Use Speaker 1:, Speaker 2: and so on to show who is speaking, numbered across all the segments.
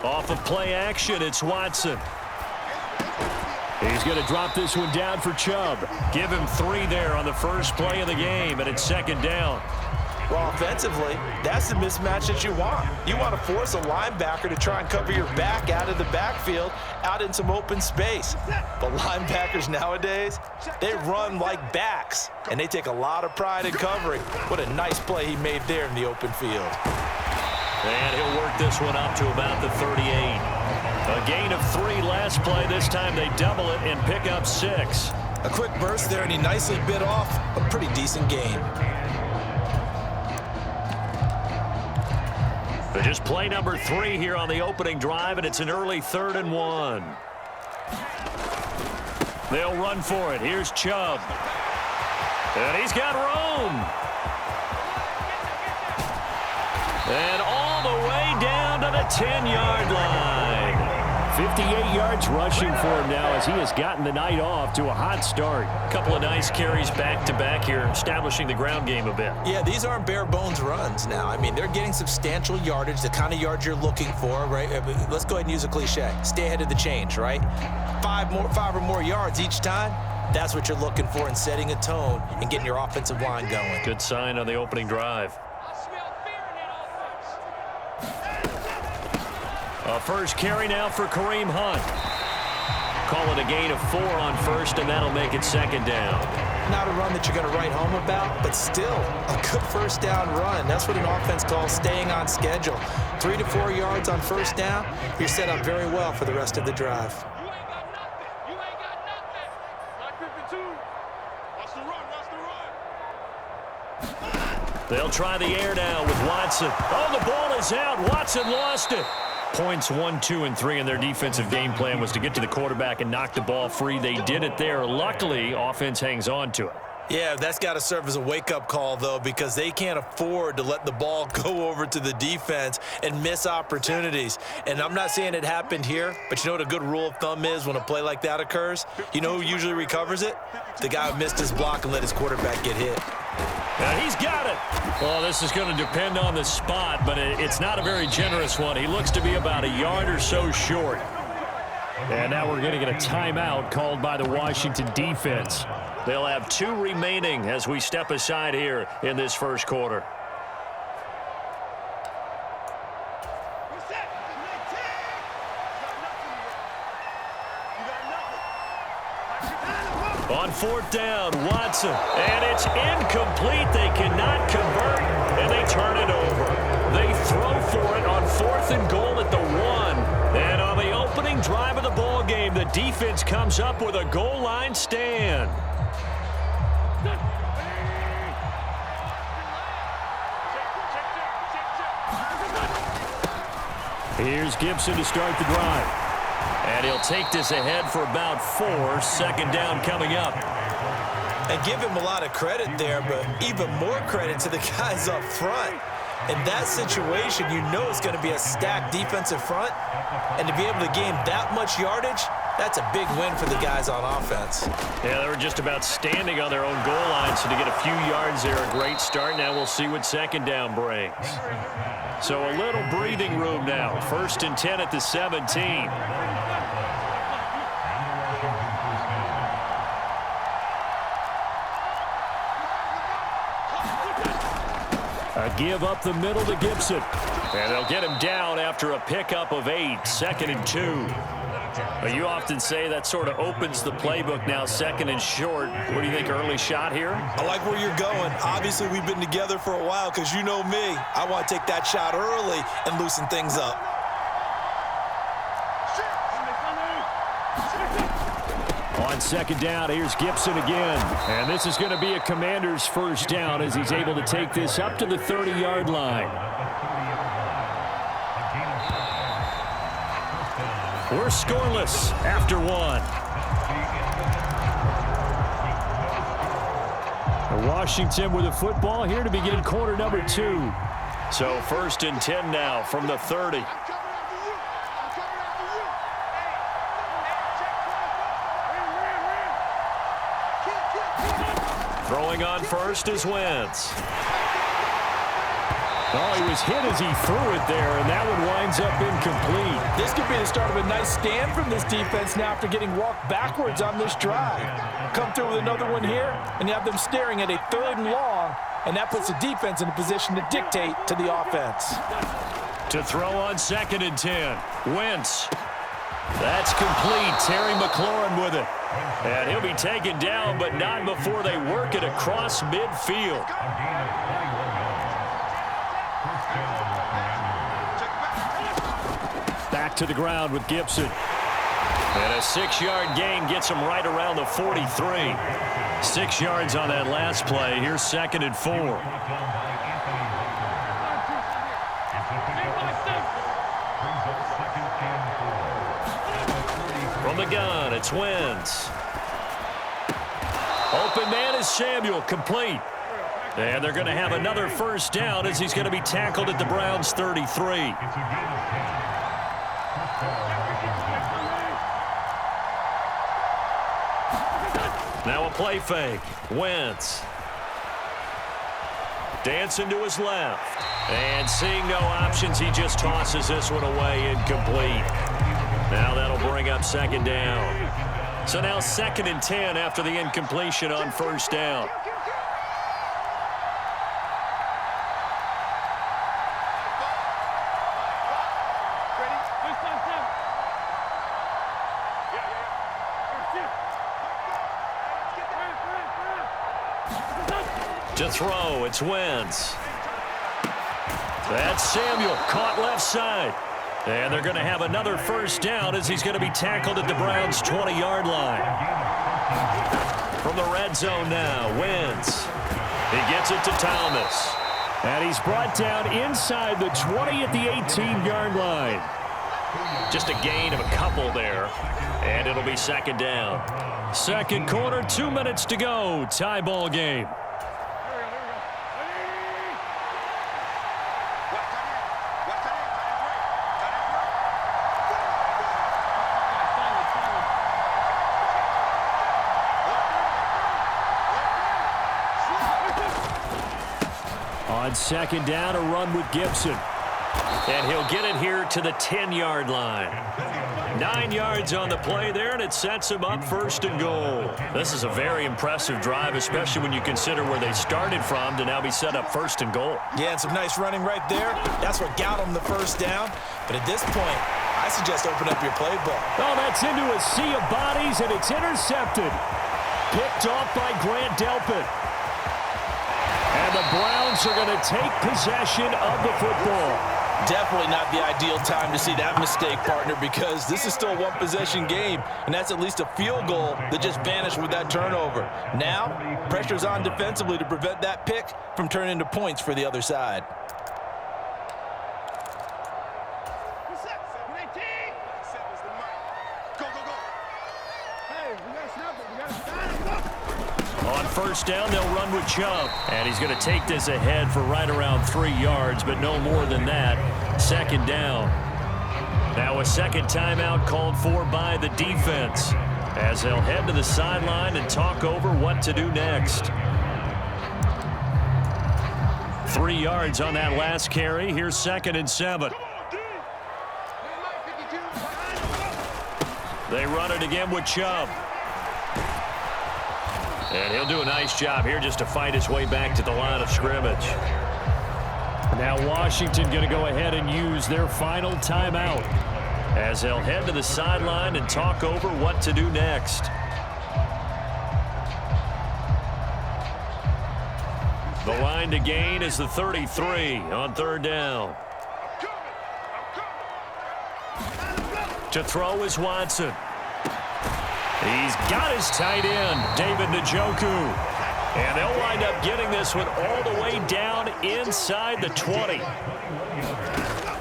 Speaker 1: Off of play action, it's Watson. He's going to drop this one down for Chubb. Give him 3 there on the first play of the game, and it's second down.
Speaker 2: Well, offensively, that's the mismatch that you want. You want to force a linebacker to try and cover your back out of the backfield, out in some open space. But linebackers nowadays, they run like backs, and they take a lot of pride in covering. What a nice play he made there in the open field.
Speaker 1: And he'll work this one up to about the 38. A gain of 3 last play. This time they double it and pick up 6.
Speaker 2: A quick burst there, and he nicely bit off a pretty decent gain.
Speaker 1: But just play number 3 here on the opening drive, and it's an early 3rd and 1. They'll run for it. Here's Chubb. And he's got Rome. And all the way down to the 10-yard line. 58 yards rushing for him now as he has gotten the night off to a hot start. A couple of nice carries back-to-back here, establishing the ground game a bit.
Speaker 2: Yeah, these aren't bare-bones runs now. I mean, they're getting substantial yardage, the kind of yards you're looking for, right? Let's go ahead and use a cliche. Stay ahead of the change, right? 5 or more yards each time. That's what you're looking for in setting a tone and getting your offensive line going.
Speaker 1: Good sign on the opening drive. A first carry now for Kareem Hunt. Call it a gain of 4 on first, and that'll make it second down.
Speaker 2: Not a run that you're going to write home about, but still a good first down run. That's what an offense calls staying on schedule. 3 to 4 yards on first down, you're set up very well for the rest of the drive.
Speaker 3: You ain't got nothing. Not 52. Watch the run. Watch the run.
Speaker 1: They'll try the air now with Watson. Oh, the ball is out. Watson lost it. Points 1, 2, and 3 in their defensive game plan was to get to the quarterback and knock the ball free. They did it there. Luckily, offense hangs on to it.
Speaker 2: Yeah, that's got to serve as a wake-up call, though, because they can't afford to let the ball go over to the defense and miss opportunities. And I'm not saying it happened here, but you know what a good rule of thumb is when a play like that occurs? You know who usually recovers it? The guy who missed his block and let his quarterback get hit.
Speaker 1: Now he's got it. Well, this is going to depend on the spot, but it's not a very generous one. He looks to be about a yard or so short. And now we're going to get a timeout called by the Washington defense. They'll have 2 remaining as we step aside here in this first quarter. On 4th down, Watson. And it's incomplete. They cannot convert, and they turn it over. They throw for it on 4th and goal at the 1. And on the opening drive of the ball game, the defense comes up with a goal line stand. Here's Gibson to start the drive. And he'll take this ahead for about 4. Second down coming up.
Speaker 2: And give him a lot of credit there, but even more credit to the guys up front. In that situation, you know it's going to be a stacked defensive front. And to be able to gain that much yardage, that's a big win for the guys on offense.
Speaker 1: Yeah, they were just about standing on their own goal line, so to get a few yards there, a great start. Now we'll see what second down brings. So a little breathing room now. 1st and 10 at the 17. A give up the middle to Gibson. And they'll get him down after a pickup of 8. 2nd and 2. You often say that sort of opens the playbook now, 2nd and short. What do you think, early shot here?
Speaker 2: I like where you're going. Obviously, we've been together for a while because you know me. I want to take that shot early and loosen things up.
Speaker 1: On 2nd down, here's Gibson again. And this is going to be a Commander's first down as he's able to take this up to the 30-yard line. We're scoreless after 1. Washington with the football here to begin quarter number 2. So 1st and 10 now from the 30. Throwing on first is Wentz. Oh, he was hit as he threw it there, and that one winds up incomplete.
Speaker 2: This could be the start of a nice stand from this defense now after getting walked backwards on this drive. Come through with another one here, and you have them staring at a 3rd and long, and that puts the defense in a position to dictate to the offense.
Speaker 1: To throw on 2nd and 10. Wentz. That's complete. Terry McLaurin with it. And he'll be taken down, but not before they work it across midfield. Back to the ground with Gibson. And a 6-yard gain gets him right around the 43. 6 yards on that last play. Here's 2nd and 4. From the gun, it's Wentz. Open man is Samuel, complete. And they're going to have another 1st down as he's going to be tackled at the Browns' 33. Now a play fake. Wentz. Dancing to his left. And seeing no options, he just tosses this one away, incomplete. Now that'll bring up 2nd down. So now 2nd and 10 after the incompletion on 1st down. To throw, it's Wentz. That's Samuel, caught left side. And they're going to have another 1st down as he's going to be tackled at the Browns' 20-yard line. From the red zone now, Wentz. He gets it to Thomas. And he's brought down inside the 20 at the 18-yard line. Just a gain of a couple there. And it'll be 2nd down. 2nd quarter, 2 minutes to go. Tie ball game. On 2nd down, a run with Gibson. And he'll get it here to the 10-yard line. 9 yards on the play there, and it sets him up 1st and goal. This is a very impressive drive, especially when you consider where they started from to now be set up 1st and goal.
Speaker 2: Yeah, and some nice running right there. That's what got him the 1st down. But at this point, I suggest open up your playbook.
Speaker 1: Oh, that's into a sea of bodies, and it's intercepted. Picked off by Grant Delpit. And the Browns are going to take possession of the football.
Speaker 2: Definitely not the ideal time to see that mistake, partner, because this is still a one-possession game, and that's at least a field goal that just vanished with that turnover. Now, pressure's on defensively to prevent that pick from turning into points for the other side.
Speaker 1: On 1st down, they'll run with Chubb. And he's going to take this ahead for right around 3 yards, but no more than that. 2nd down. Now a 2nd timeout called for by the defense as they'll head to the sideline and talk over what to do next. 3 yards on that last carry. Here's 2nd and 7. They run it again with Chubb. And he'll do a nice job here just to fight his way back to the line of scrimmage. Now Washington going to go ahead and use their final timeout as they'll head to the sideline and talk over what to do next. The line to gain is the 33 on 3rd down. To throw is Watson. He's got his tight end, David Njoku. And they'll wind up getting this one all the way down inside the 20.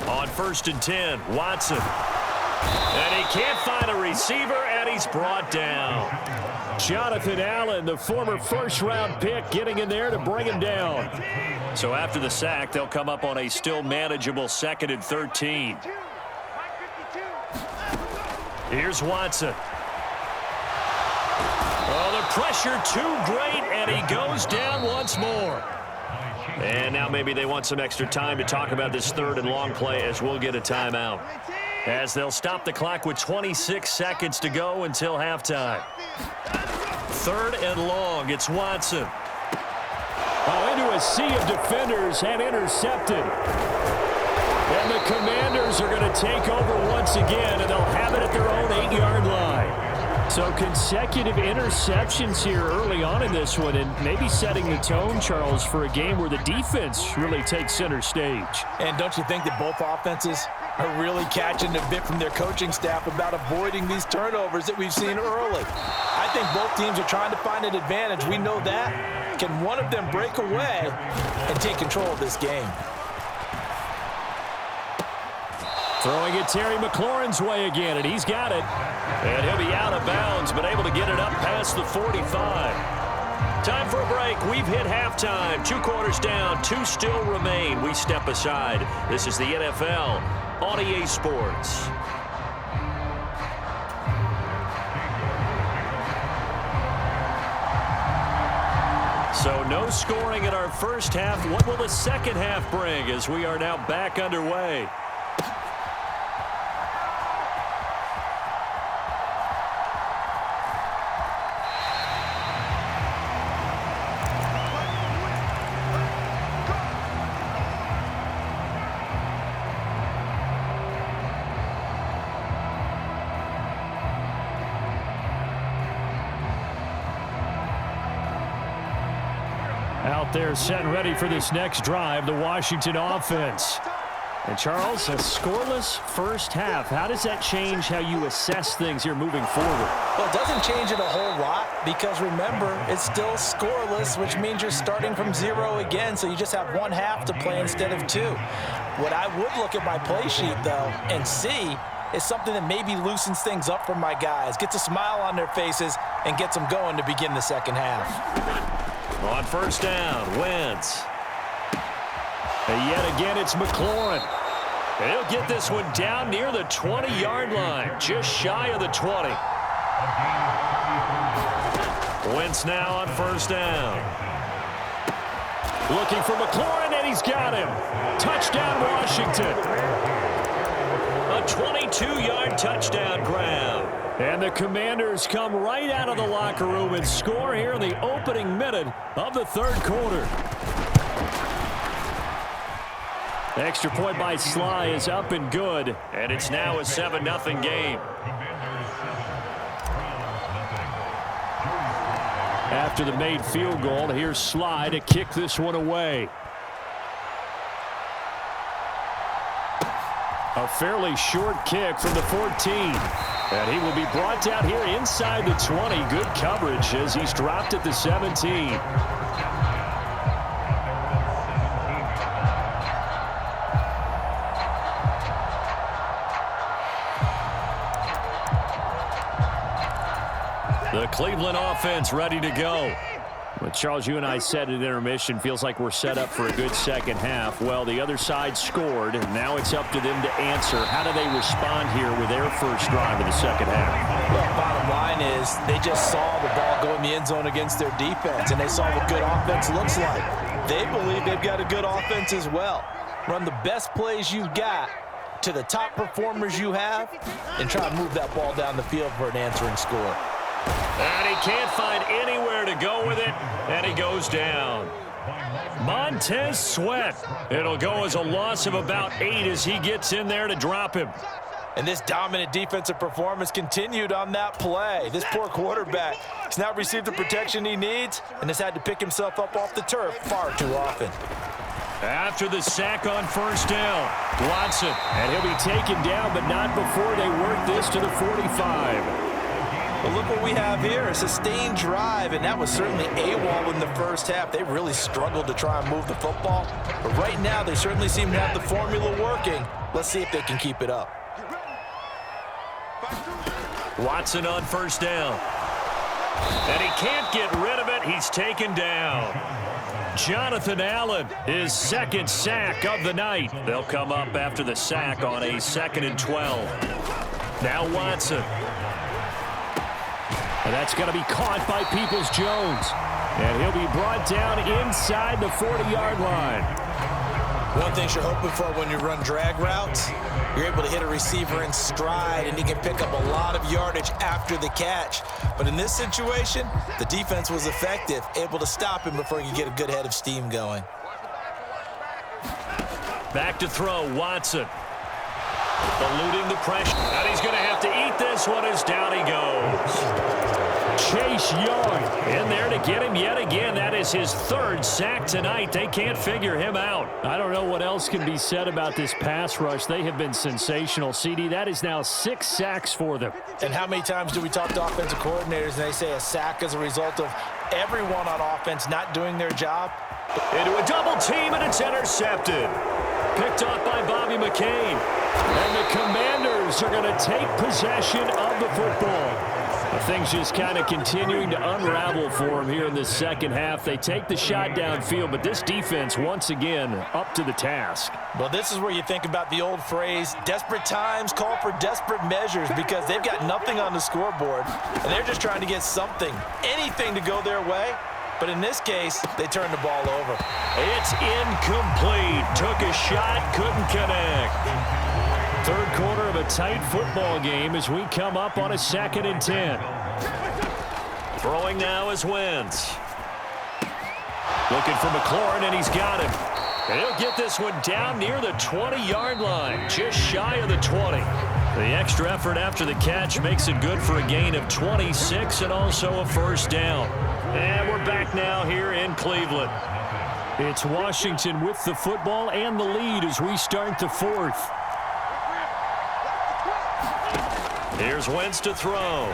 Speaker 1: On 1st and 10, Watson. And he can't find a receiver, and he's brought down. Jonathan Allen, the former 1st-round pick, getting in there to bring him down. So after the sack, they'll come up on a still manageable 2nd and 13. Here's Watson. Oh, the pressure too great, and he goes down once more. And now maybe they want some extra time to talk about this third and long play as we'll get a timeout. As they'll stop the clock with 26 seconds to go until halftime. Third and long, it's Watson.
Speaker 4: Oh, into a sea of defenders and intercepted. And the Commanders are going to take over once again, and they'll have it at their own 8-yard line. So consecutive interceptions here early on in this one, and maybe setting the tone, Charles, for a game where the defense really takes center stage.
Speaker 2: And don't you think that both offenses are really catching a bit from their coaching staff about avoiding these turnovers that we've seen early? I think both teams are trying to find an advantage. We know that. Can one of them break away and take control of this game?
Speaker 1: Throwing it Terry McLaurin's way again, and he's got it. And he'll be out of bounds, but able to get it up past the 45. Time for a break. We've hit halftime. 2 quarters down, 2 still remain. We step aside. This is the NFL on EA Sports. So no scoring in our first half. What will the second half bring as we are now back underway? Out there set and ready for this next drive, the Washington offense. And Charles, a scoreless first half. How does that change how you assess things here moving forward?
Speaker 2: Well, it doesn't change it a whole lot because, remember, it's still scoreless, which means you're starting from 0 again, so you just have 1 half to play instead of 2. What I would look at my play sheet, though, and see is something that maybe loosens things up for my guys, gets a smile on their faces, and gets them going to begin the second half.
Speaker 1: On first down, Wentz. And yet again, it's McLaurin. And he'll get this one down near the 20-yard line, just shy of the 20. Wentz now on first down. Looking for McLaurin, and he's got him. Touchdown, Washington. A 22-yard touchdown grab. And the Commanders come right out of the locker room and score here in the opening minute of the third quarter. Extra point by Sly is up and good, and it's now a 7-0 game. After the made field goal, here's Sly to kick this one away. A fairly short kick from the 14. And he will be brought down here inside the 20. Good coverage as he's dropped at the 17. The Cleveland offense ready to go. Well, Charles, you and I said at intermission, feels like we're set up for a good second half. Well, the other side scored, and now it's up to them to answer. How do they respond here with their first drive of the second half?
Speaker 2: Well, bottom line is they just saw the ball go in the end zone against their defense, and they saw what good offense looks like. They believe they've got a good offense as well. Run the best plays you've got to the top performers you have, and try to move that ball down the field for an answering score.
Speaker 1: And he can't find anywhere to go with it, and he goes down. Montez Sweat. It'll go as a loss of about 8 as he gets in there to drop him.
Speaker 2: And this dominant defensive performance continued on that play. This poor quarterback has not received the protection he needs and has had to pick himself up off the turf far too often.
Speaker 1: After the sack on first down, Watson. And he'll be taken down, but not before they work this to the 45.
Speaker 2: Well, look what we have here, a sustained drive, and that was certainly AWOL in the first half. They really struggled to try and move the football, but right now they certainly seem to have the formula working. Let's see if they can keep it up.
Speaker 1: Watson on first down. And he can't get rid of it. He's taken down. Jonathan Allen, his second sack of the night. They'll come up after the sack on a 2nd and 12. Now Watson. And that's going to be caught by Peoples-Jones.
Speaker 4: And he'll be brought down inside the 40-yard line.
Speaker 2: One thing you're hoping for when you run drag routes, you're able to hit a receiver in stride, and he can pick up a lot of yardage after the catch. But in this situation, the defense was effective, able to stop him before he could get a good head of steam going.
Speaker 1: Back to throw, Watson. Eluding the pressure. And he's going to have to eat this one as down he goes.
Speaker 4: Chase Young
Speaker 1: in there to get him yet again. That is his third sack tonight. They can't figure him out.
Speaker 4: I don't know what else can be said about this pass rush. They have been sensational, CD. That is now 6 sacks for them.
Speaker 2: And how many times do we talk to offensive coordinators and they say a sack is a result of everyone on offense not doing their job?
Speaker 1: Into a double team, and it's intercepted. Picked off by Bobby McCain.
Speaker 4: And the Commanders are going to take possession of the football. Things just kind of continuing to unravel for them here in this second half. They take the shot downfield, but this defense, once again, up to the task.
Speaker 2: Well, this is where you think about the old phrase, desperate times call for desperate measures, because they've got nothing on the scoreboard, and they're just trying to get something, anything to go their way. But in this case, they turned the ball over.
Speaker 1: It's incomplete. Took a shot, couldn't connect.
Speaker 4: Third quarter of a tight football game as we come up on a 2nd and 10.
Speaker 1: Throwing now is Wentz. Looking for McLaurin, and he's got him. And he'll get this one down near the 20-yard line, just shy of the 20. The extra effort after the catch makes it good for a gain of 26 and also a first down. And we're back now here in Cleveland.
Speaker 4: It's Washington with the football and the lead as we start the 4th.
Speaker 1: Here's Wentz to throw.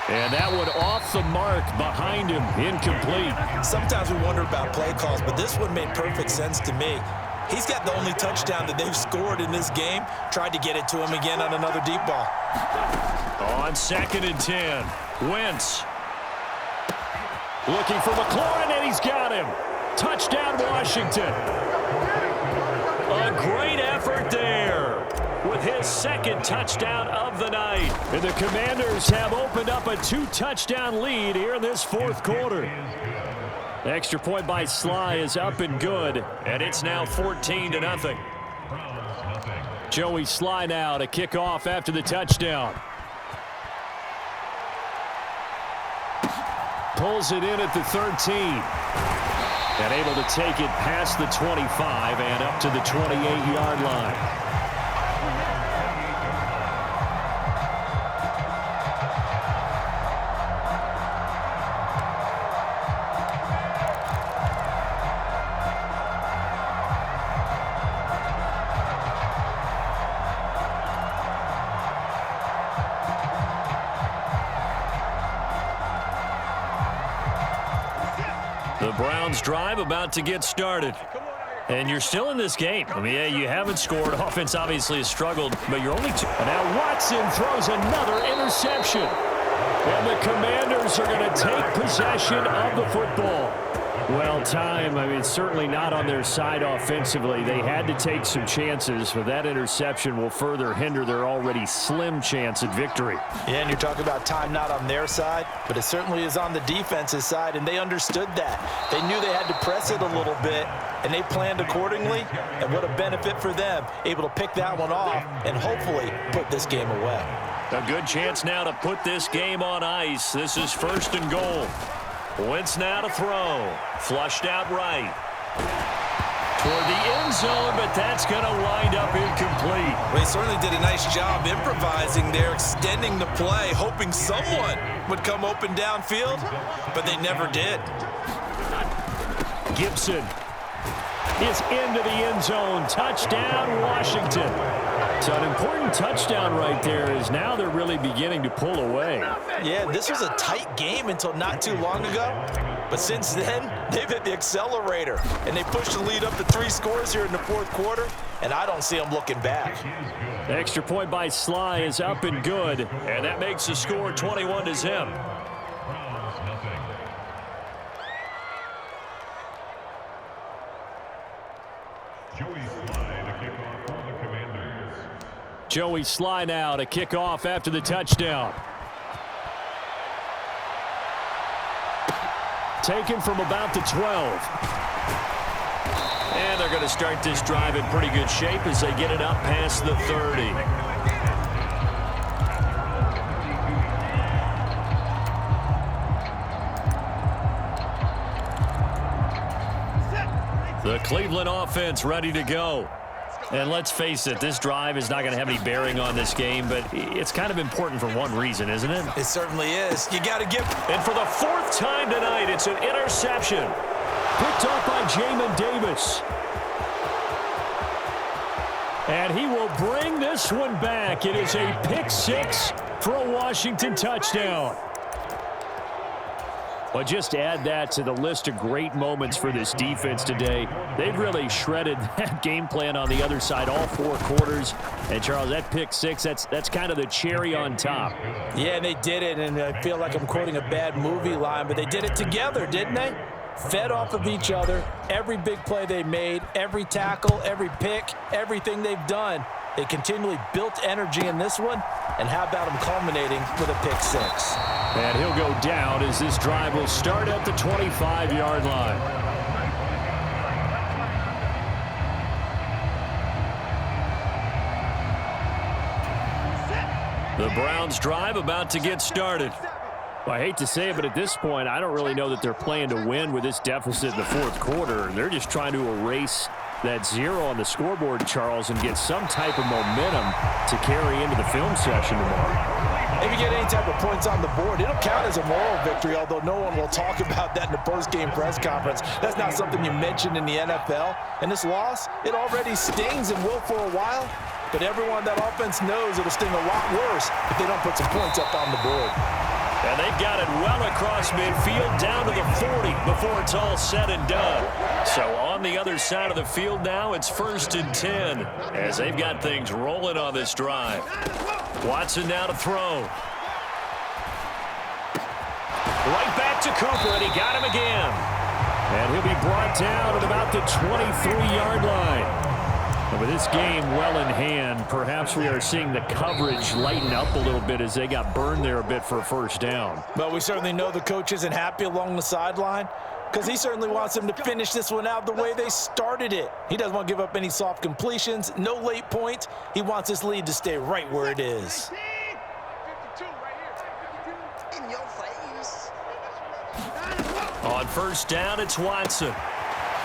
Speaker 4: And that one off the mark behind him, incomplete.
Speaker 2: Sometimes we wonder about play calls, but this one made perfect sense to me. He's got the only touchdown that they've scored in this game. Tried to get it to him again on another deep ball.
Speaker 1: On 2nd and 10, Wentz.
Speaker 4: Looking for McLaurin, and he's got him. Touchdown, Washington.
Speaker 1: A great effort there with his 2nd touchdown of the night.
Speaker 4: And the Commanders have opened up a 2-touchdown lead here in this 4th quarter. Extra point by Sly is up and good.
Speaker 1: And it's now 14-0.
Speaker 4: Joey Sly now to kick off after the touchdown. Pulls it in at the 13. And able to take it past the 25 and up to the 28-yard line.
Speaker 1: The Browns drive about to get started. And you're still in this game. I mean, yeah, you haven't scored. Offense obviously has struggled, but you're only two.
Speaker 4: And now Watson throws another interception. And the Commanders are going to take possession of the football. Well, time, I mean, certainly not on their side offensively. They had to take some chances, but that interception will further hinder their already slim chance at victory.
Speaker 2: Yeah, and you're talking about time not on their side, but it certainly is on the defense's side, and they understood that. They knew they had to press it a little bit, and they planned accordingly, and what a benefit for them, able to pick that one off and hopefully put this game away.
Speaker 1: A good chance now to put this game on ice. This is 1st and goal. Wentz now to throw. Flushed out right. Toward the end zone, but that's going to wind up incomplete.
Speaker 2: Well, they certainly did a nice job improvising there, extending the play, hoping someone would come open downfield, but they never did.
Speaker 4: Gibson is into the end zone. Touchdown, Washington. So an important touchdown right there is now they're really beginning to pull away.
Speaker 2: Yeah, this was a tight game until not too long ago. But since then, they've hit the accelerator. And they pushed the lead up to 3 scores here in the 4th quarter. And I don't see them looking back.
Speaker 4: The extra point by Sly is up and good.
Speaker 1: And that makes the score 21-0.
Speaker 4: Joey Sly now to kick off after the touchdown. Taken from about the 12.
Speaker 1: And they're going to start this drive in pretty good shape as they get it up past the 30. The Cleveland offense ready to go. And let's face it, this drive is not going to have any bearing on this game, but it's kind of important for one reason, isn't it?
Speaker 2: It certainly is. You got to give.
Speaker 1: And for the 4th time tonight, it's an interception.
Speaker 4: Picked off by Jamin Davis. And he will bring this one back. It is a pick 6 for a Washington touchdown. Well, just add that to the list of great moments for this defense today. They've really shredded that game plan on the other side all 4 quarters. And, Charles, that pick 6, that's kind of the cherry on top.
Speaker 2: Yeah, they did it, and I feel like I'm quoting a bad movie line, but they did it together, didn't they? Fed off of each other, every big play they made, every tackle, every pick, everything they've done. They continually built energy in this one, and how about them culminating with a pick 6?
Speaker 4: And he'll go down as this drive will start at the 25-yard line.
Speaker 1: The Browns drive about to get started.
Speaker 4: Well, I hate to say it, but at this point, I don't really know that they're playing to win with this deficit in the 4th quarter. They're just trying to erase that 0 on the scoreboard, Charles, and get some type of momentum to carry into the film session tomorrow.
Speaker 2: If you get any type of points on the board, it'll count as a moral victory, although no one will talk about that in the post-game press conference. That's not something you mentioned in the NFL. And this loss, it already stings and will for a while, but everyone on that offense knows it'll sting a lot worse if they don't put some points up on the board.
Speaker 1: And they've got it well across midfield down to the 40 before it's all said and done. So on the other side of the field now, it's 1st and 10 as they've got things rolling on this drive. Watson now to throw. Right back to Cooper, and he got him again.
Speaker 4: And he'll be brought down at about the 23-yard line. And with this game well in hand, perhaps we are seeing the coverage lighten up a little bit as they got burned there a bit for a 1st down.
Speaker 2: But we certainly know the coach isn't happy along the sideline because he certainly wants them to finish this one out the way they started it. He doesn't want to give up any soft completions, no late points. He wants this lead to stay right where it is.
Speaker 1: On 1st down, it's Watson.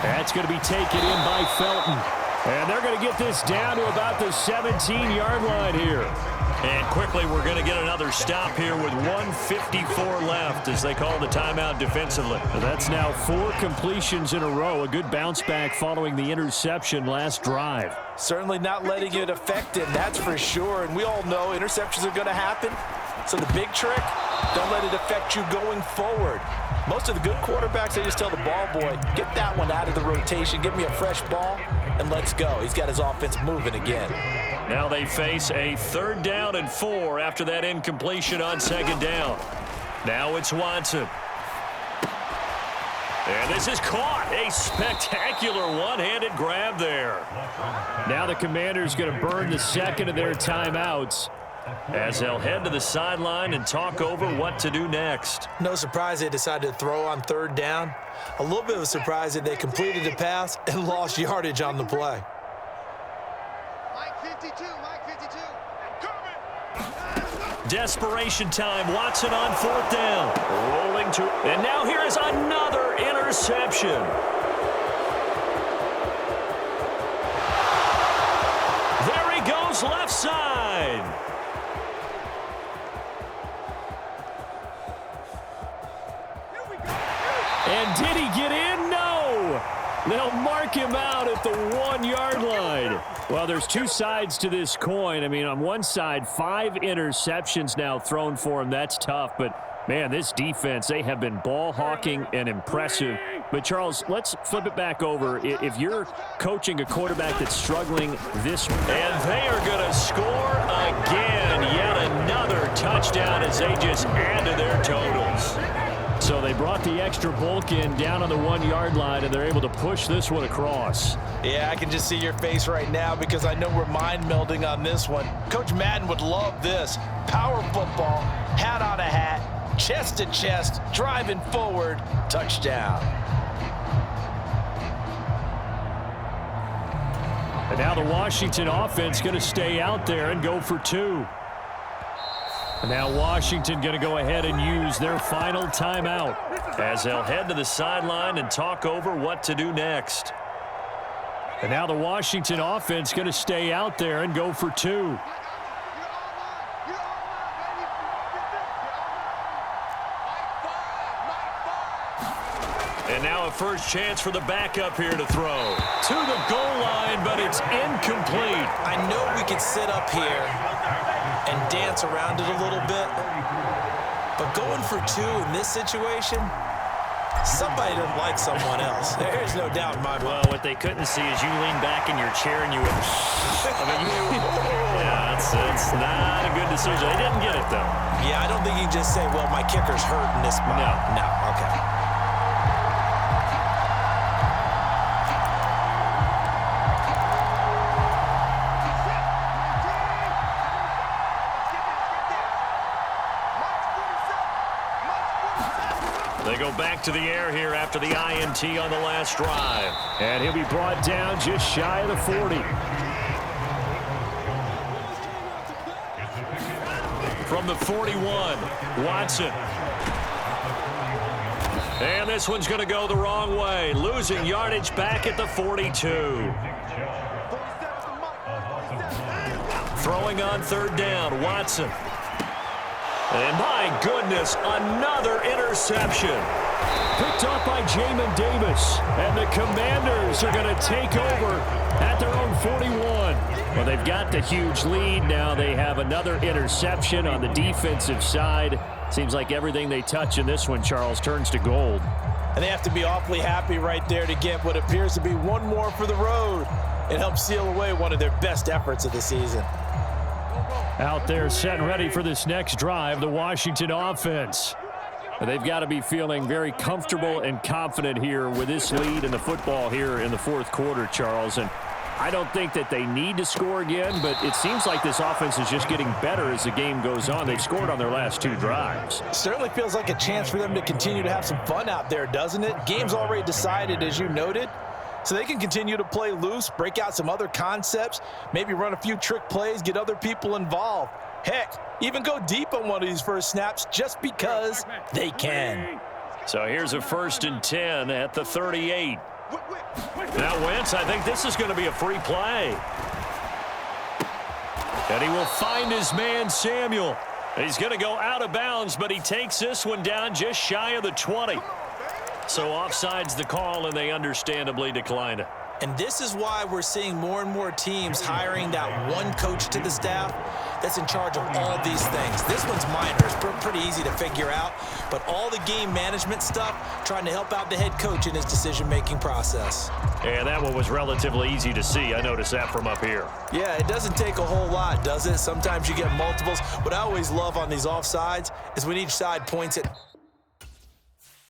Speaker 4: That's going to be taken in by Felton. And they're going to get this down to about the 17-yard line here.
Speaker 1: And quickly, we're going to get another stop here with 1:54 left as they call the timeout defensively.
Speaker 4: That's now 4 completions in a row. A good bounce back following the interception last drive.
Speaker 2: Certainly not letting it affect him, that's for sure. And we all know interceptions are going to happen. So the big trick, don't let it affect you going forward. Most of the good quarterbacks, they just tell the ball boy, get that one out of the rotation, give me a fresh ball, and let's go. He's got his offense moving again.
Speaker 1: Now they face a 3rd down and 4 after that incompletion on 2nd down. Now it's Watson. And this is caught. A spectacular one-handed grab there.
Speaker 4: Now the Commanders going to burn the 2nd of their timeouts
Speaker 1: as they'll head to the sideline and talk over what to do next.
Speaker 2: No surprise they decided to throw on 3rd down. A little bit of a surprise that they completed the pass and lost yardage on the play.
Speaker 3: Mike 52, Mike 52.
Speaker 1: Desperation time. Watson on 4th down. Rolling to, and now here is another interception. There he goes, left side.
Speaker 4: And did he get in? No. They'll mark him out at the 1-yard line. Well, there's 2 sides to this coin. I mean, on one side, 5 interceptions now thrown for him. That's tough. But, man, this defense, they have been ball hawking and impressive. But, Charles, let's flip it back over. If you're coaching a quarterback that's struggling this way.
Speaker 1: And they are going to score again. Yet another touchdown as they just add to their totals.
Speaker 4: So they brought the extra bulk in down on the 1-yard line, and they're able to push this one across.
Speaker 2: Yeah, I can just see your face right now because I know we're mind melding on this one. Coach Madden would love this. Power football, hat on a hat, chest to chest, driving forward, touchdown.
Speaker 4: And now the Washington offense going to stay out there and go for 2. And now Washington going to go ahead and use their final timeout as they'll head to the sideline and talk over what to do next. And now the Washington offense going to stay out there and go for 2.
Speaker 1: And now a first chance for the backup here to throw. To the goal line, but it's incomplete.
Speaker 2: I know we could sit up here and dance around it a little bit, but going for 2 in this situation, somebody doesn't like someone else. There's no doubt in my mind.
Speaker 1: Well, what they couldn't see is you lean back in your chair and you went, yeah, it's not a good decision. They didn't get it, though.
Speaker 2: Yeah, I don't think you can just say, well, my kicker's hurt in this spot. No, okay.
Speaker 1: They go back to the air here after the INT on the last drive.
Speaker 4: And he'll be brought down just shy of the 40.
Speaker 1: From the 41, Watson. And this one's going to go the wrong way, losing yardage back at the 42. Throwing on third down, Watson. And my goodness, another interception.
Speaker 4: Picked up by Jamin Davis. And the Commanders are going to take over at their own 41. Well, they've got the huge lead. Now they have another interception on the defensive side. Seems like everything they touch in this one, Charles, turns to gold.
Speaker 2: And they have to be awfully happy right there to get what appears to be one more for the road. It helps seal away one of their best efforts of the season.
Speaker 4: Out there set and ready for this next drive, the Washington offense. They've got to be feeling very comfortable and confident here with this lead in the football here in the fourth quarter, Charles. And I don't think that they need to score again, but it seems like this offense is just getting better as the game goes on. They've scored on their last 2 drives.
Speaker 2: Certainly feels like a chance for them to continue to have some fun out there, doesn't it? Game's already decided, as you noted. So they can continue to play loose, break out some other concepts, maybe run a few trick plays, get other people involved. Heck, even go deep on one of these first snaps just because they can.
Speaker 1: So here's a 1st and 10 at the 38. Now Wentz, I think this is going to be a free play. And he will find his man Samuel. He's going to go out of bounds, but he takes this one down just shy of the 20. So offside's the call, and they understandably decline it.
Speaker 2: And this is why we're seeing more and more teams hiring that one coach to the staff that's in charge of all these things. This one's minor. It's pretty easy to figure out. But all the game management stuff, trying to help out the head coach in his decision-making process.
Speaker 1: And that one was relatively easy to see. I noticed that from up here.
Speaker 2: Yeah, it doesn't take a whole lot, does it? Sometimes you get multiples. What I always love on these offsides is when each side points at